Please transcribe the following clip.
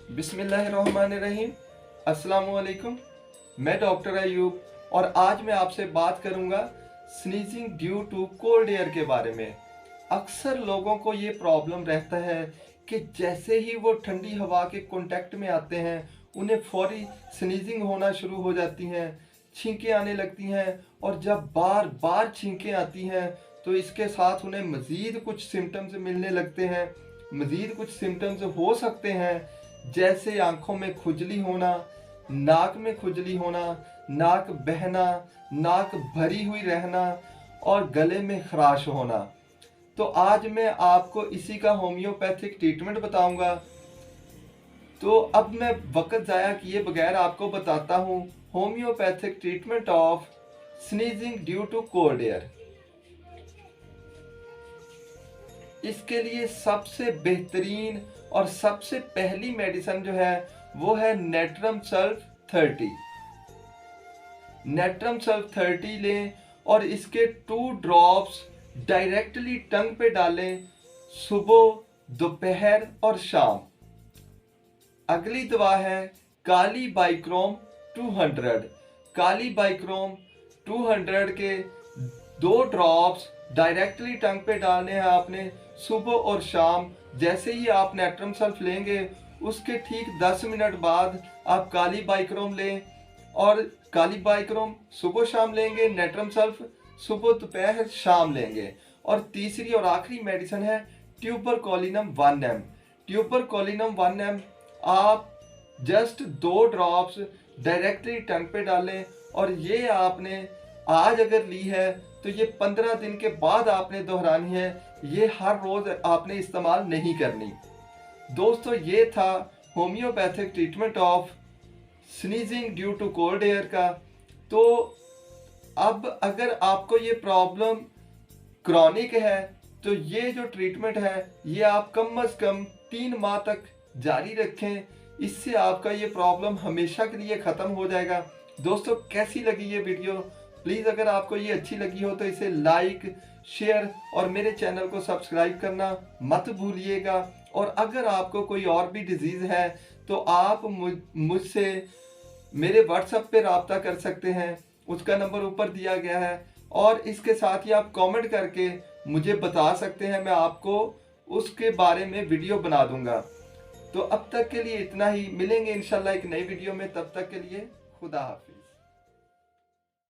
बिस्मिल्लाहिर्रहमानिर्रहीम। अस्सलाम वालेकुम। मैं डॉक्टर अयूब और आज मैं आपसे बात करूंगा sneezing due to cold air के बारे में। अक्सर लोगों को ये प्रॉब्लम रहता है कि जैसे ही वो ठंडी हवा के कांटेक्ट में आते हैं उन्हें फौरी स्नीजिंग होना शुरू हो जाती हैं, छींकें आने लगती हैं और जब बार बार छींकें आती हैं तो इसके साथ उन्हें मज़ीद कुछ सिम्टम्स मिलने लगते हैं। मज़ीद कुछ सिम्टम्स हो सकते हैं जैसे आंखों में खुजली होना, नाक में खुजली होना, नाक बहना, नाक भरी हुई रहना और गले में खराश होना। तो आज मैं आपको इसी का होम्योपैथिक ट्रीटमेंट बताऊंगा। तो अब मैं वक्त ज़ाया किए बगैर आपको बताता हूँ homeopathic treatment of sneezing due to cold air. इसके लिए सबसे बेहतरीन और सबसे पहली मेडिसिन जो है वो है नेट्रम सल्फ 30। नेट्रम सल्फ 30 लें और इसके 2 ड्रॉप्स डायरेक्टली टंग पे डालें सुबह, दोपहर और शाम। अगली दवा है काली बाइक्रोम 200। काली बाइक्रोम 200 के 2 ड्रॉप्स डायरेक्टली टंग पे डालने हैं आपने सुबह और शाम। जैसे ही आप नेट्रम सल्फ लेंगे उसके ठीक 10 मिनट बाद आप काली बाइक्रोम लें और काली बाइक्रोम सुबह शाम लेंगे, नेट्रम सल्फ सुबह दोपहर शाम लेंगे। और तीसरी और आखिरी मेडिसिन है ट्यूबरकोलिनम 1M। ट्यूबरकोलिनम 1M आप जस्ट 2 ड्रॉप्स डायरेक्टली टंग पे डालें और ये आपने आज अगर ली है तो ये 15 दिन के बाद आपने दोहरानी है, ये हर रोज आपने इस्तेमाल नहीं करनी। दोस्तों ये था homeopathic treatment of sneezing due to cold air का। तो अब अगर आपको ये प्रॉब्लम क्रॉनिक है तो ये जो ट्रीटमेंट है ये आप कम से कम 3 माह तक जारी रखें। इससे आपका ये प्रॉब्लम हमेशा के लिए ख़त्म हो जाएगा। दोस्तों कैसी लगी ये वीडियो? प्लीज़ अगर आपको ये अच्छी लगी हो तो इसे लाइक, शेयर और मेरे चैनल को सब्सक्राइब करना मत भूलिएगा। और अगर आपको कोई और भी डिजीज़ है तो आप मुझसे मेरे व्हाट्सएप पे रब्ता कर सकते हैं, उसका नंबर ऊपर दिया गया है। और इसके साथ ही आप कमेंट करके मुझे बता सकते हैं, मैं आपको उसके बारे में वीडियो बना दूंगा। तो अब तक के लिए इतना ही, मिलेंगे इंशाल्लाह एक नई वीडियो में। तब तक के लिए खुदा हाफिज़।